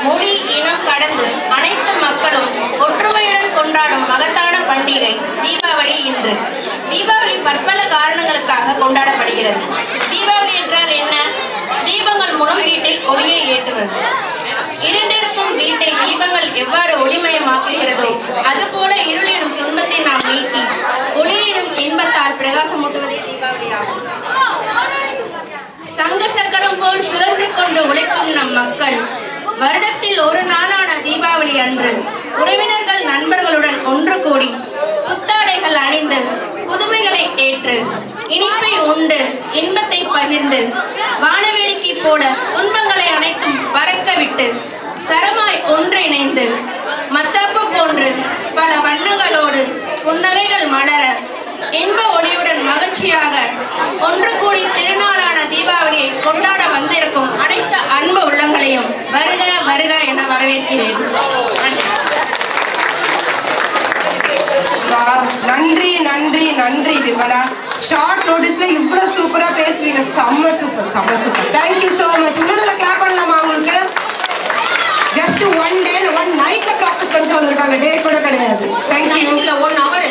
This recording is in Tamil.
மொழி இனம் கடந்து அனைத்து மக்களும் ஒற்றுமையுடன் கொண்டாடும் மகத்தான பண்டிகை தீபாவளி இன்று. தீபாவளி பற்பல காரணங்களுக்காக கொண்டாடப்படுகிறது. தீபாவளி என்றால் என்ன? தீபங்கள் மூலம் வீட்டில் ஒளியை ஏற்றுவது. இருண்டிருக்கும் வீட்டை தீபங்கள் எவ்வாறு ஒளிமயமாக்குகிறதோ அதுபோல இருளினும் துன்பத்தை நாம் நீக்கி ஒளியினும் இன்பத்தால் பிரகாசமூட்டுவதே தீபாவளி ஆகும். சங்க சக்கரம் போல் சுழன்று கொண்டு உழைக்கும் நம் மக்கள் வருடத்தில் ஒரு நாளான தீபாவளி அன்று உறவினர்கள் நண்பர்களுடன் ஒன்று கூடி புத்தாடைகள் அணிந்து புதுமைகளை ஏற்று இனிப்பை உண்டு இன்பத்தை பகிர்ந்து வானவேடிக்கை போல துன்பங்களை அனைத்தும் பறக்க விட்டு சரமாய் ஒன்றிணைந்து மத்தாப்பு போன்று பல வண்ணங்களோடு புன்னகைகள் மலர இன்ப ஒளியுடன் மகிழ்ச்சியாக ஒன்று கூடி திருநாளான தீபாவளியை கொண்டாட வந்திருக்கும் அனைத்து அன்பு உள்ளங்களையும் வருக வருக என வரவேற்கிறேன். நன்றி நன்றி நன்றி விமலா. ஷார்ட் நோட்டீஸ்ல இவ்வளவு சூப்பரா பேசுவீங்க. செம்ம சூப்பர் செம்ம சூப்பர். Thank you so much. இன்னொரு கிளாப் பண்ணலாமா உங்களுக்கு?